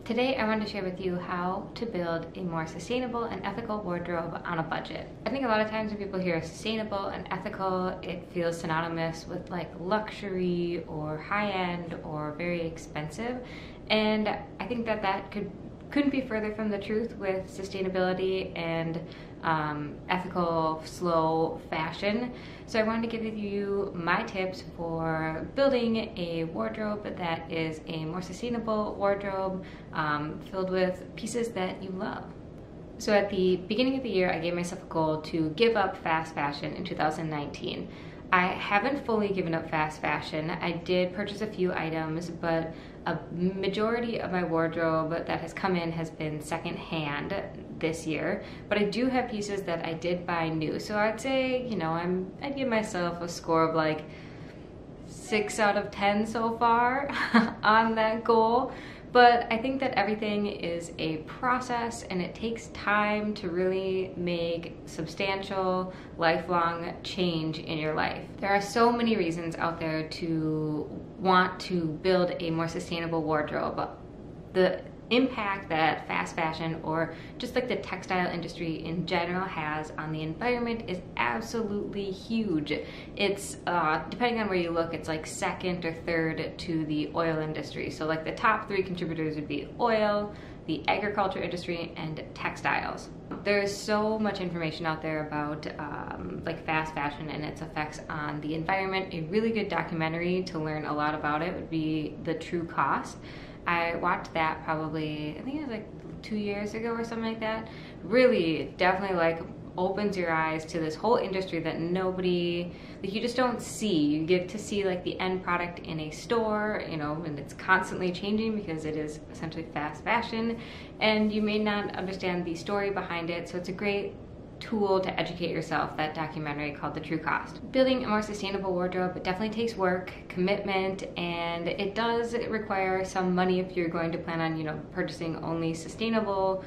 Today I wanted to share with you how to build a more sustainable and ethical wardrobe on a budget. I think a lot of times when people hear sustainable and ethical, it feels synonymous with like luxury or high-end or very expensive. And I think that couldn't be further from the truth with sustainability and ethical, slow fashion. So I wanted to give you my tips for building a wardrobe that is a more sustainable wardrobe filled with pieces that you love. So at the beginning of the year, I gave myself a goal to give up fast fashion in 2019. I haven't fully given up fast fashion. I did purchase a few items, but a majority of my wardrobe that has come in has been secondhand this year. But I do have pieces that I did buy new. So I'd say, I'd give myself a score of like 6 out of 10 so far on that goal. But I think that everything is a process and it takes time to really make substantial, lifelong change in your life. There are so many reasons out there to want to build a more sustainable wardrobe. The impact that fast fashion or just like the textile industry in general has on the environment is absolutely huge. It's depending on where you look, it's like second or third to the oil industry. So like the top 3 contributors would be oil, the agriculture industry, and textiles. There's so much information out there about like fast fashion and its effects on the environment. A really good documentary to learn a lot about it would be The True Cost. I watched that probably, I think it was like 2 years ago or something like that. Really, definitely like opens your eyes to this whole industry that nobody, like you just don't see. You get to see like the end product in a store, and it's constantly changing because it is essentially fast fashion, and you may not understand the story behind it. So it's a great tool to educate yourself, that documentary called The True Cost. Building a more sustainable wardrobe, it definitely takes work, commitment, and it does require some money if you're going to plan on, purchasing only sustainable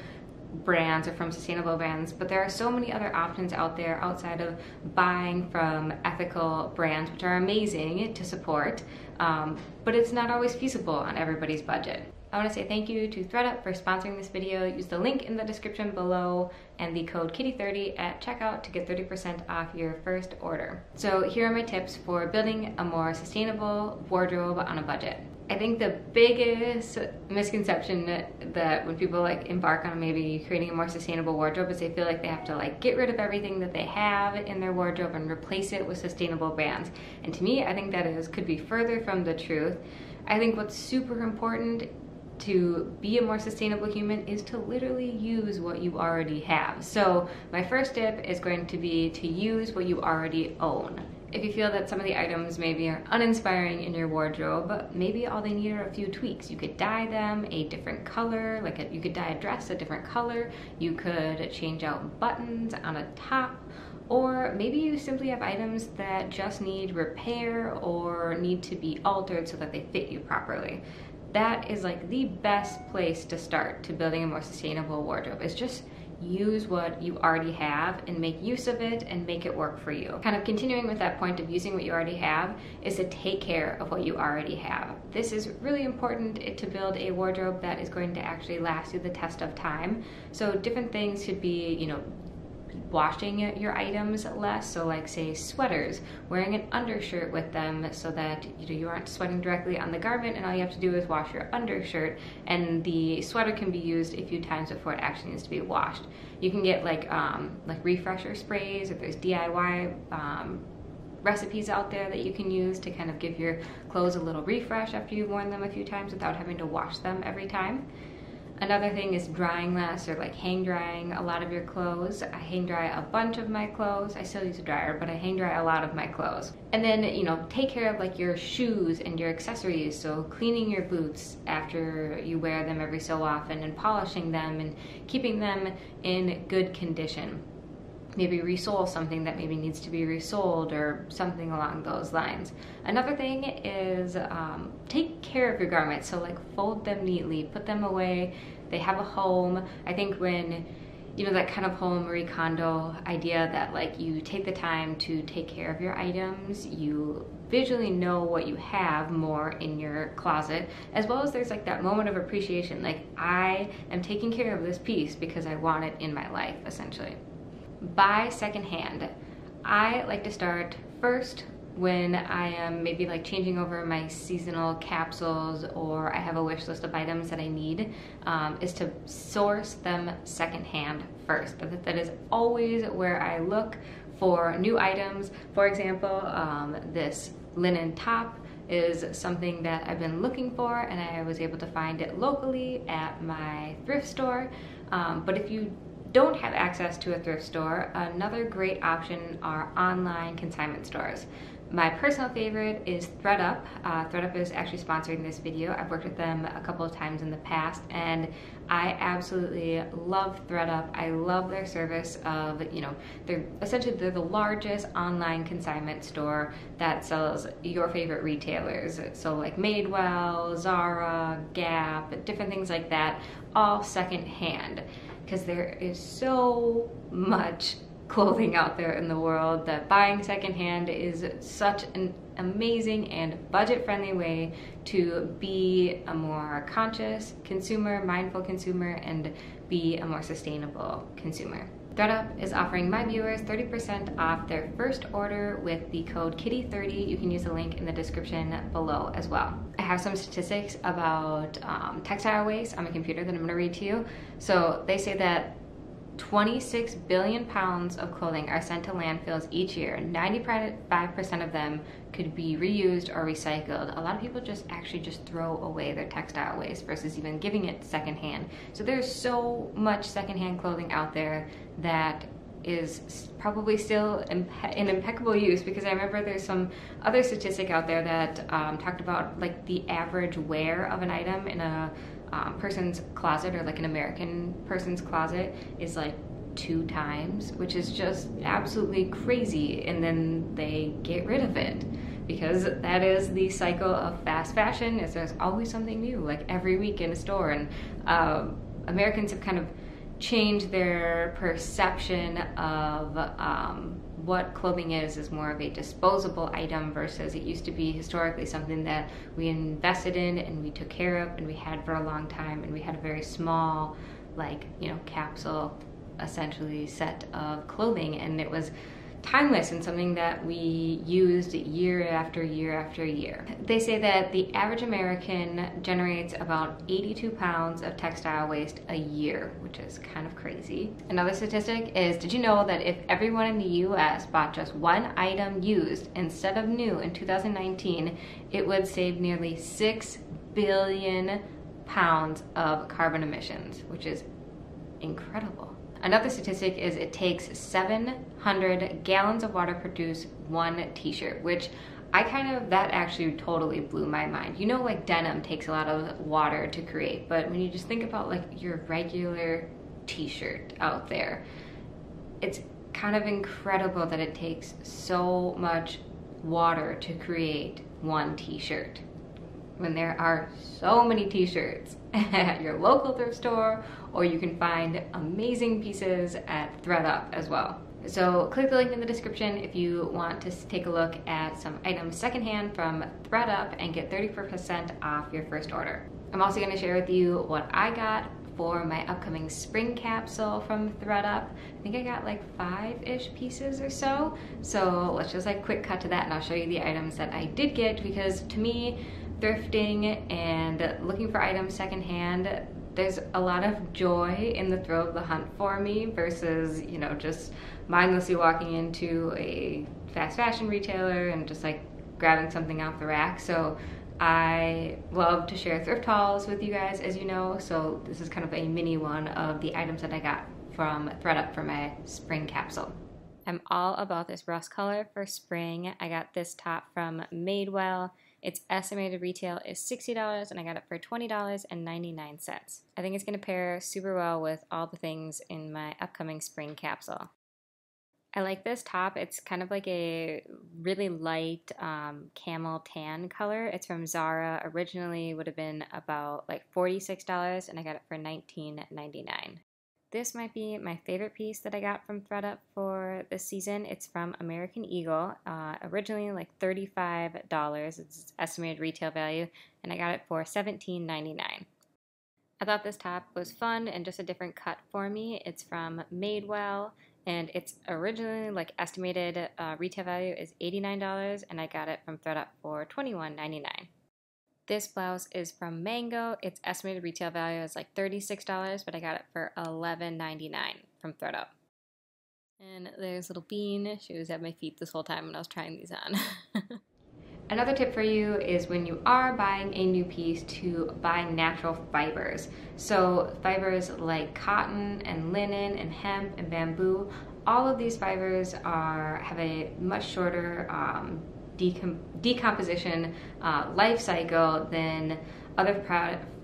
brands or from sustainable brands. But there are so many other options out there outside of buying from ethical brands, which are amazing to support, but it's not always feasible on everybody's budget. I want to say thank you to ThredUp for sponsoring this video. Use the link in the description below and the code KITTY30 at checkout to get 30% off your first order. So here are my tips for building a more sustainable wardrobe on a budget. I think the biggest misconception that when people like embark on maybe creating a more sustainable wardrobe is they feel like they have to like get rid of everything that they have in their wardrobe and replace it with sustainable brands. And to me, I think that could be further from the truth. I think what's super important to be a more sustainable human is to literally use what you already have. So my first tip is going to be to use what you already own. If you feel that some of the items maybe are uninspiring in your wardrobe, maybe all they need are a few tweaks. You could dye them a different color, you could dye a dress a different color. You could change out buttons on a top, or maybe you simply have items that just need repair or need to be altered so that they fit you properly. That is like the best place to start to building a more sustainable wardrobe, is just use what you already have and make use of it and make it work for you. Kind of continuing with that point of using what you already have is to take care of what you already have. This is really important to build a wardrobe that is going to actually last you the test of time. So different things could be, washing your items less. So like say sweaters, wearing an undershirt with them so that you aren't sweating directly on the garment and all you have to do is wash your undershirt, and the sweater can be used a few times before it actually needs to be washed. You can get like refresher sprays, or there's DIY recipes out there that you can use to kind of give your clothes a little refresh after you've worn them a few times without having to wash them every time. Another thing is drying less, or like hang drying a lot of your clothes. I hang dry a bunch of my clothes. I still use a dryer, but I hang dry a lot of my clothes. And then, take care of like your shoes and your accessories. So cleaning your boots after you wear them every so often, and polishing them and keeping them in good condition. Maybe resole something that maybe needs to be resoled or something along those lines. Another thing is take care of your garments. So like fold them neatly, put them away. They have a home. I think when, that kind of whole Marie Kondo idea that like you take the time to take care of your items, you visually know what you have more in your closet, as well as there's like that moment of appreciation, like I am taking care of this piece because I want it in my life, essentially. Buy secondhand. I like to start first when I am maybe like changing over my seasonal capsules, or I have a wish list of items that I need, is to source them secondhand first. That is always where I look for new items. For example, this linen top is something that I've been looking for, and I was able to find it locally at my thrift store. But if you don't have access to a thrift store, another great option are online consignment stores. My personal favorite is ThredUp. ThredUp is actually sponsoring this video. I've worked with them a couple of times in the past, and I absolutely love ThredUp. I love their service of, they're the largest online consignment store that sells your favorite retailers. So like Madewell, Zara, Gap, different things like that, all secondhand. Because there is so much clothing out there in the world that buying secondhand is such an amazing and budget-friendly way to be a more conscious consumer, mindful consumer, and be a more sustainable consumer. ThredUp is offering my viewers 30% off their first order with the code KITTY30. You can use the link in the description below as well. I have some statistics about textile waste on my computer that I'm going to read to you. So they say that 26 billion pounds of clothing are sent to landfills each year. 95% of them could be reused or recycled. A lot of people just throw away their textile waste versus even giving it secondhand. So there's so much secondhand clothing out there that is probably still in impeccable use, because I remember there's some other statistic out there that talked about like the average wear of an item in a person's closet, or like an American person's closet, is like 2 times, which is just absolutely crazy. And then they get rid of it, because that is the cycle of fast fashion, is there's always something new, like every week in a store. And Americans have kind of changed their perception of what clothing is more of a disposable item, versus it used to be historically something that we invested in and we took care of and we had for a long time, and we had a very small, like, capsule essentially set of clothing, and it was timeless and something that we used year after year after year. They say that the average American generates about 82 pounds of textile waste a year, which is kind of crazy. Another statistic is, did you know that if everyone in the US bought just one item used instead of new in 2019, it would save nearly 6 billion pounds of carbon emissions, which is incredible. Another statistic is it takes 700 gallons of water to produce one t-shirt, which that actually totally blew my mind. Like denim takes a lot of water to create, but when you just think about like your regular t-shirt out there, it's kind of incredible that it takes so much water to create one t-shirt, when there are so many t-shirts at your local thrift store, or you can find amazing pieces at ThredUp as well. So click the link in the description if you want to take a look at some items secondhand from ThredUp and get 30% off your first order. I'm also going to share with you what I got for my upcoming spring capsule from ThredUp. I think I got like 5-ish pieces or so. So let's just like quick cut to that, and I'll show you the items that I did get, because to me, thrifting and looking for items secondhand, there's a lot of joy in the thrill of the hunt for me, versus just mindlessly walking into a fast fashion retailer and just like grabbing something off the rack. So I love to share thrift hauls with you guys, as you know, so this is kind of a mini one of the items that I got from ThredUp for my spring capsule. I'm all about this rust color for spring. I got this top from Madewell. Its estimated retail is $60, and I got it for $20.99. I think it's going to pair super well with all the things in my upcoming spring capsule. I like this top. It's kind of like a really light camel tan color. It's from Zara. Originally would have been about like $46, and I got it for $19.99. This might be my favorite piece that I got from ThredUp for this season. It's from American Eagle, originally like $35. It's its estimated retail value, and I got it for $17.99. I thought this top was fun and just a different cut for me. It's from Madewell, and it's originally like estimated retail value is $89, and I got it from ThredUp for $21.99. This blouse is from Mango. Its estimated retail value is like $36, but I got it for $11.99 from ThredUp. And there's little Bean. She was at my feet this whole time when I was trying these on. Another tip for you is when you are buying a new piece to buy natural fibers. So fibers like cotton and linen and hemp and bamboo, all of these fibers have a much shorter decomposition life cycle than other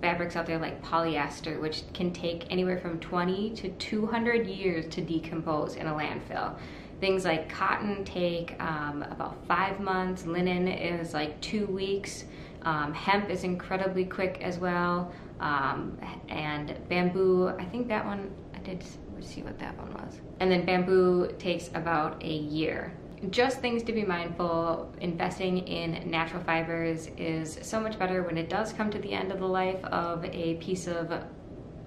fabrics out there like polyester, which can take anywhere from 20 to 200 years to decompose in a landfill. Things like cotton take about 5 months, linen is like 2 weeks, hemp is incredibly quick as well, and bamboo, I think that one, I did see what that one was. And then bamboo takes about a year. Just things to be mindful. Investing in natural fibers is so much better when it does come to the end of the life of a piece of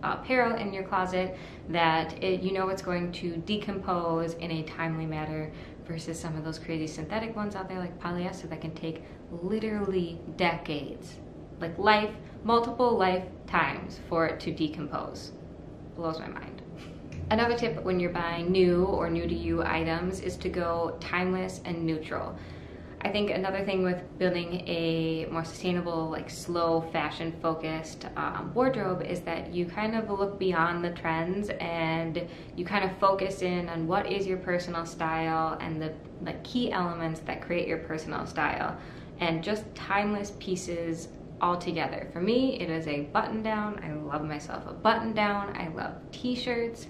apparel in your closet, that you know it's going to decompose in a timely manner versus some of those crazy synthetic ones out there like polyester that can take literally decades, like multiple lifetimes for it to decompose. Blows my mind. Another tip when you're buying new or new to you items is to go timeless and neutral. I think another thing with building a more sustainable, like slow fashion focused wardrobe is that you kind of look beyond the trends and you kind of focus in on what is your personal style and the key elements that create your personal style, and just timeless pieces altogether. For me, it is a button down. I love myself a button down. I love t-shirts,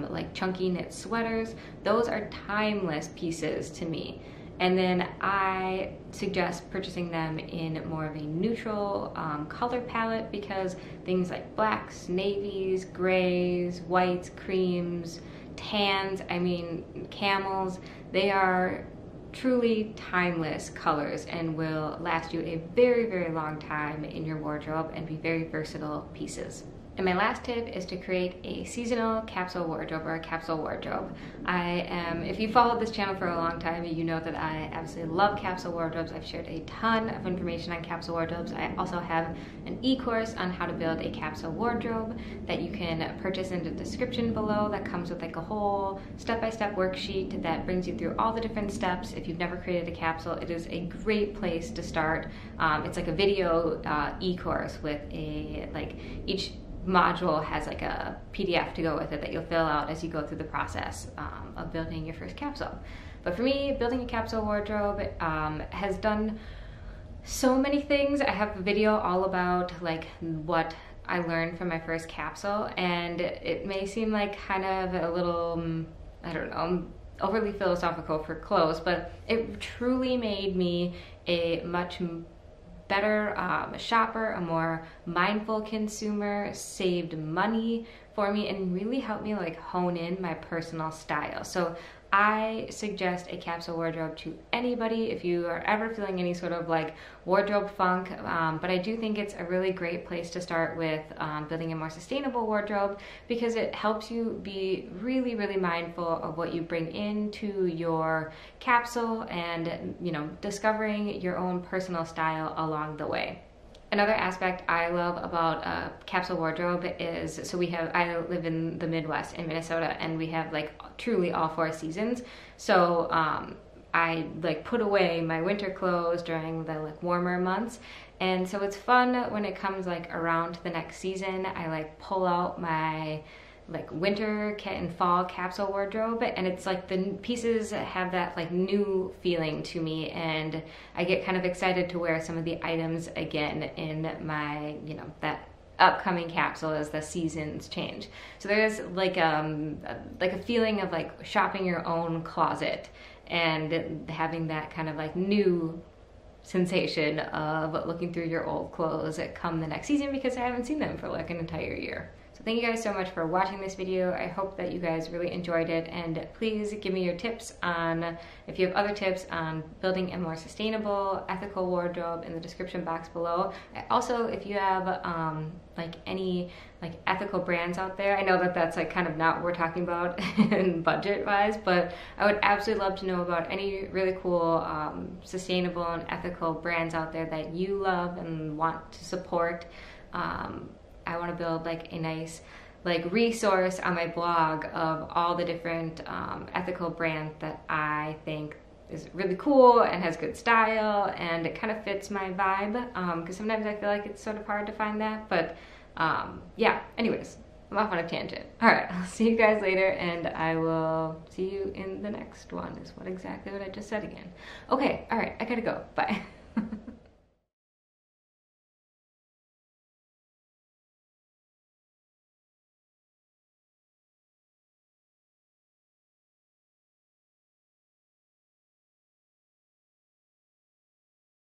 like chunky knit sweaters. Those are timeless pieces to me. And then I suggest purchasing them in more of a neutral color palette, because things like blacks, navies, grays, whites, creams, tans, I mean camels, they are truly timeless colors and will last you a very, very long time in your wardrobe and be very versatile pieces. And my last tip is to create a seasonal capsule wardrobe or a capsule wardrobe. If you followed this channel for a long time, you know that I absolutely love capsule wardrobes. I've shared a ton of information on capsule wardrobes. I also have an e-course on how to build a capsule wardrobe that you can purchase in the description below, that comes with like a whole step-by-step worksheet that brings you through all the different steps. If you've never created a capsule, it is a great place to start. It's like a video e-course with each module has like a PDF to go with it that you'll fill out as you go through the process of building your first capsule. But for me, building a capsule wardrobe has done so many things. I have a video all about like what I learned from my first capsule, and it may seem like kind of a little, I don't know, overly philosophical for clothes, but it truly made me a much better shopper, a more mindful consumer, saved money for me, and really helped me like hone in my personal style. So I suggest a capsule wardrobe to anybody if you are ever feeling any sort of like wardrobe funk, but I do think it's a really great place to start with building a more sustainable wardrobe, because it helps you be really, really mindful of what you bring into your capsule and, you know, discovering your own personal style along the way. Another aspect I love about a capsule wardrobe is, I live in the Midwest in Minnesota, and we have like truly all 4 seasons. So I like put away my winter clothes during the like warmer months. And so it's fun when it comes like around to the next season, I like pull out my like winter and fall capsule wardrobe, and it's like the pieces have that like new feeling to me, and I get kind of excited to wear some of the items again in my, you know, that upcoming capsule as the seasons change. So there's like a feeling of like shopping your own closet and having that kind of like new sensation of looking through your old clothes come the next season, because I haven't seen them for like an entire year. So thank you guys so much for watching this video. I hope that you guys really enjoyed it, and please give me your tips on, if you have other tips on building a more sustainable, ethical wardrobe, in the description box below. Also, if you have like any like ethical brands out there, I know that that's like kind of not what we're talking about in budget wise, but I would absolutely love to know about any really cool sustainable and ethical brands out there that you love and want to support. I want to build like a nice like resource on my blog of all the different ethical brands that I think is really cool and has good style, and it kind of fits my vibe, because sometimes I feel like it's sort of hard to find that, but yeah, anyways, I'm off on a tangent. All right, I'll see you guys later, and I will see you in the next one, is what exactly what I just said again. Okay, all right, I gotta go, bye.